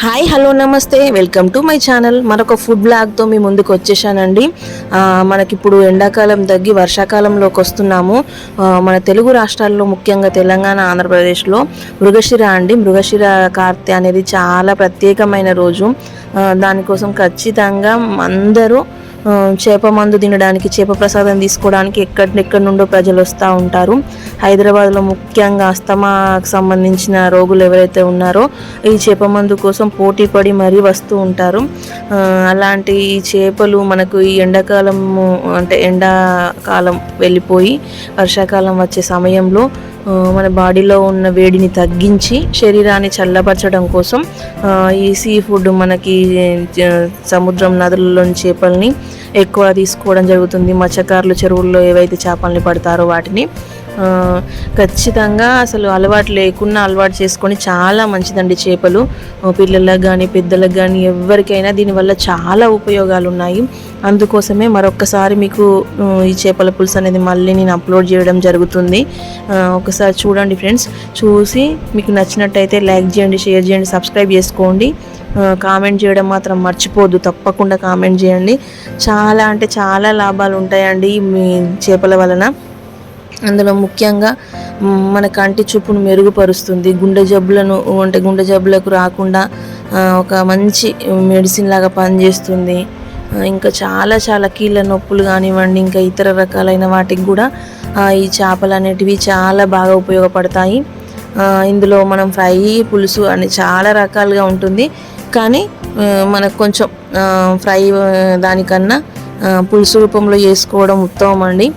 Hi hello నమస్తే welcome to my channel. మరొక food బ్లాగ్తో మీ ముందుకు వచ్చేసానండి. మనకిప్పుడు ఎండాకాలం తగ్గి వర్షాకాలంలోకి వస్తున్నాము. మన తెలుగు రాష్ట్రాల్లో ముఖ్యంగా తెలంగాణ, ఆంధ్రప్రదేశ్లో మృగశిర కార్తె అనేది చాలా ప్రత్యేకమైన రోజు. దానికోసం ఖచ్చితంగా అందరూ చేప మందు తినడానికి, చేప ప్రసాదం తీసుకోవడానికి ఎక్కడెక్కడి నుండో ప్రజలు వస్తూ ఉంటారు. హైదరాబాద్లో ముఖ్యంగా అస్తమాకు సంబంధించిన రోగులు ఎవరైతే ఉన్నారో ఈ చేప మందు కోసం పోటీ పడి మరీ వస్తూ ఉంటారు. అలాంటి చేపలు మనకు ఈ ఎండాకాలం వెళ్ళిపోయి వర్షాకాలం వచ్చే సమయంలో మన బాడీలో ఉన్న వేడిని తగ్గించి శరీరాన్ని చల్లబరచడం కోసం ఈ సీ ఫుడ్ మనకి సముద్రం, నదులలోని చేపల్ని ఎక్కువ తీసుకోవడం జరుగుతుంది. మత్స్యకారులు చెరువుల్లో ఏవైతే చేపల్ని పడతారో వాటిని ఖచ్చితంగా అసలు అలవాటు లేకుండా అలవాటు చేసుకొని చాలా మంచిదండి. చేపలు పిల్లలకు కానీ పెద్దలకు కానీ ఎవరికైనా దీనివల్ల చాలా ఉపయోగాలు ఉన్నాయి. అందుకోసమే మరొక్కసారి మీకు ఈ చేపల పులుసు అనేది మళ్ళీ నేను అప్లోడ్ చేయడం జరుగుతుంది. ఒకసారి చూడండి ఫ్రెండ్స్. చూసి మీకు నచ్చినట్టయితే లైక్ చేయండి, షేర్ చేయండి, సబ్స్క్రైబ్ చేసుకోండి. కామెంట్ చేయడం మాత్రం మర్చిపోద్దు, తప్పకుండా కామెంట్ చేయండి. చాలా అంటే చాలా లాభాలు ఉంటాయండి మీ చేపల వలన. అందులో ముఖ్యంగా మన కంటి చూపును మెరుగుపరుస్తుంది. గుండె జబ్బులకు రాకుండా ఒక మంచి మెడిసిన్ లాగా పనిచేస్తుంది. ఇంకా చాలా కీళ్ళ నొప్పులు కానివ్వండి, ఇంకా ఇతర రకాలైన వాటికి కూడా ఈ చేపలు అనేటివి చాలా బాగా ఉపయోగపడతాయి. ఇందులో మనం ఫ్రై, పులుసు అని చాలా రకాలుగా ఉంటుంది. కానీ మనకు కొంచెం ఫ్రై దానికన్నా పులుసు రూపంలో చేసుకోవడం ఉత్తమం అండి.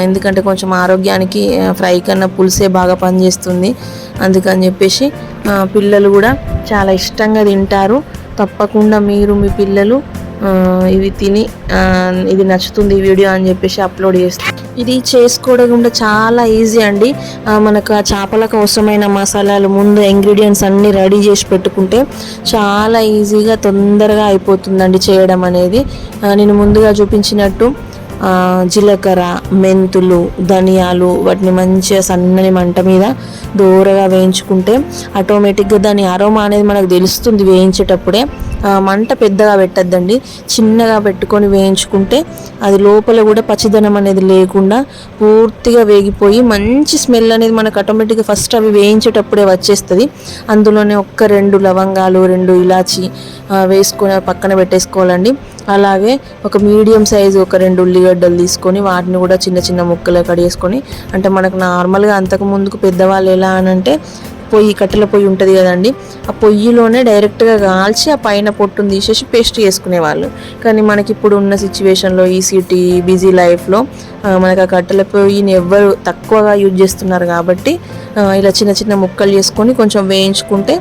ఎందుకంటే కొంచెం ఆరోగ్యానికి ఫ్రై కన్నా పులుసే బాగా పనిచేస్తుంది. అందుకని చెప్పేసి పిల్లలు కూడా చాలా ఇష్టంగా తింటారు. తప్పకుండా మీరు మీ పిల్లలు ఇవి తిని ఇది నచ్చుతుంది ఈ వీడియో అని చెప్పేసి అప్లోడ్ చేస్తారు. ఇది చేసుకోవడం కూడా చాలా ఈజీ అండి. మనకు ఆ చేపలకు అవసరమైన మసాలాలు ముందు ఇంగ్రీడియంట్స్ అన్నీ రెడీ చేసి పెట్టుకుంటే చాలా ఈజీగా తొందరగా అయిపోతుందండి చేయడం అనేది. నేను ముందుగా చూపించినట్టు జీలకర్ర, మెంతులు, ధనియాలు వాటిని మంచిగా సన్నని మంట మీద దూరగా వేయించుకుంటే ఆటోమేటిక్గా దాని అరోమా అనేది మనకు తెలుస్తుంది వేయించేటప్పుడే. మంట పెద్దగా పెట్టద్దండి, చిన్నగా పెట్టుకొని వేయించుకుంటే అది లోపల కూడా పచ్చిదనం అనేది లేకుండా పూర్తిగా వేగిపోయి మంచి స్మెల్ అనేది మనకు ఆటోమేటిక్గా ఫస్ట్ అవి వేయించేటప్పుడే వచ్చేస్తుంది. అందులోనే 1-2 లవంగాలు, 2 ఇలాచి వేసుకొని పక్కన పెట్టేసుకోవాలండి. అలాగే ఒక మీడియం సైజు 2 ఉల్లిగడ్డలు తీసుకొని వాటిని కూడా చిన్న ముక్కలు కడిగేసుకొని, అంటే మనకు నార్మల్గా అంతకు ముందుకు పెద్దవాళ్ళు ఎలా అనంటే కట్టెల పొయ్యి ఉంటుంది కదండి, ఆ పొయ్యిలోనే డైరెక్ట్గా కాల్చి ఆ పైన పొట్టును తీసేసి పేస్ట్ చేసుకునేవాళ్ళు. కానీ మనకి ఇప్పుడు ఉన్న సిచ్యువేషన్లో ఈ సిటీ బిజీ లైఫ్లో మనకు ఆ కట్టెల పొయ్యిని ఎవ్వరు తక్కువగా యూజ్ చేస్తున్నారు. కాబట్టి ఇలా చిన్న ముక్కలు చేసుకొని కొంచెం వేయించుకుంటే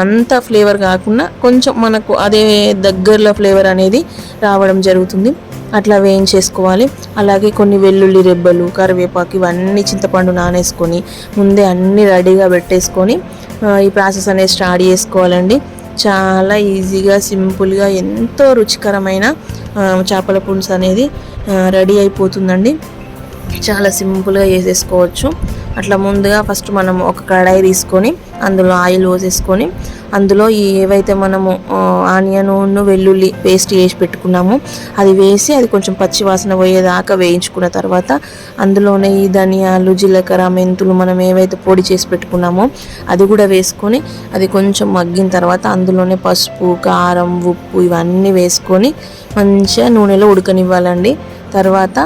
అంత ఫ్లేవర్ కాకుండా కొంచెం మనకు అదే దగ్గరలో ఫ్లేవర్ అనేది రావడం జరుగుతుంది. అట్లా వేయించేసుకోవాలి. అలాగే కొన్ని వెల్లుల్లి రెబ్బలు, కరివేపాకు ఇవన్నీ చింతపండు నానేసుకొని ముందే అన్నీ రెడీగా పెట్టేసుకొని ఈ ప్రాసెస్ అనేది స్టార్ట్ చేసుకోవాలండి. చాలా ఈజీగా, సింపుల్గా, ఎంతో రుచికరమైన చేపల పులుసు అనేది రెడీ అయిపోతుందండి. చాలా సింపుల్గా చేసేసుకోవచ్చు. అట్లా ముందుగా ఫస్ట్ మనం ఒక కడాయి తీసుకొని అందులో ఆయిల్ పోసేసుకొని అందులో ఏవైతే మనము ఆనియన్, వెల్లుల్లి పేస్ట్ చేసి పెట్టుకున్నామో అది వేసి అది కొంచెం పచ్చి వాసన పోయేదాకా వేయించుకున్న తర్వాత అందులోనే ఈ ధనియాలు, జీలకర్ర, మెంతులు మనం ఏవైతే పొడి చేసి పెట్టుకున్నామో అది కూడా వేసుకొని అది కొంచెం మగ్గిన తర్వాత అందులోనే పసుపు, కారం, ఉప్పు ఇవన్నీ వేసుకొని మంచిగా నూనెలో ఉడకనివ్వాలండి. తర్వాత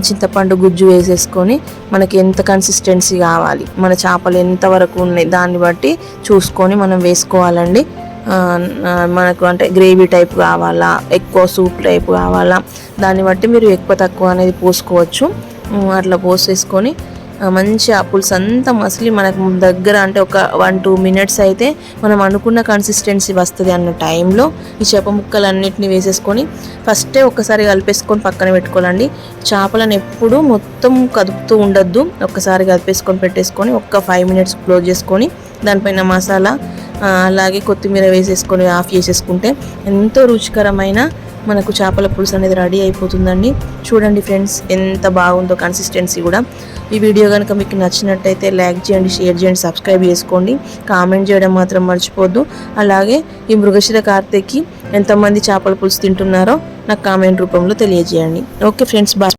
చింతపండు గుజ్జు వేసేసుకొని మనకి ఎంత కన్సిస్టెన్సీ కావాలి, మన చేపలు ఎంతవరకు ఉన్నాయి దాన్ని బట్టి చూసుకొని మనం వేసుకోవాలండి. మనకు అంటే గ్రేవీ టైప్ కావాలా, ఎక్కువ సూప్ టైప్ కావాలా, దాన్ని బట్టి మీరు ఎక్కువ తక్కువ అనేది పోసుకోవచ్చు. అట్లా పోసేసుకొని మంచి పులుసు అంతా మసిలి మనకు దగ్గర అంటే ఒక 1-2 మినిట్స్ అయితే మనం అనుకున్న కన్సిస్టెన్సీ వస్తుంది అన్న టైంలో ఈ చేప ముక్కలన్నిటిని వేసేసుకొని ఫస్టే ఒక్కసారి కలిపేసుకొని పక్కన పెట్టుకోవాలండి. చేపలను ఎప్పుడు మొత్తం కదుపుతూ ఉండొద్దు. ఒక్కసారి కలిపేసుకొని పెట్టేసుకొని 5 మినిట్స్ క్లోజ్ చేసుకొని దానిపైన మసాలా అలాగే కొత్తిమీర వేసేసుకొని ఆఫ్ చేసేసుకుంటే ఎంతో రుచికరమైన మనకు చేపల పులుసు అనేది రెడీ అయిపోతుందండి. చూడండి ఫ్రెండ్స్ ఎంత బాగుందో కన్సిస్టెన్సీ కూడా. ఈ వీడియో కనుక మీకు నచ్చినట్టయితే లైక్ చేయండి, షేర్ చేయండి, సబ్స్క్రైబ్ చేసుకోండి, కామెంట్ చేయడం మాత్రం మర్చిపోద్దు. అలాగే ఈ మృగశిర కార్తెకి ఎంతమంది చేపల పులుసు తింటున్నారో నాకు కామెంట్ రూపంలో తెలియజేయండి. Okay friends, bye.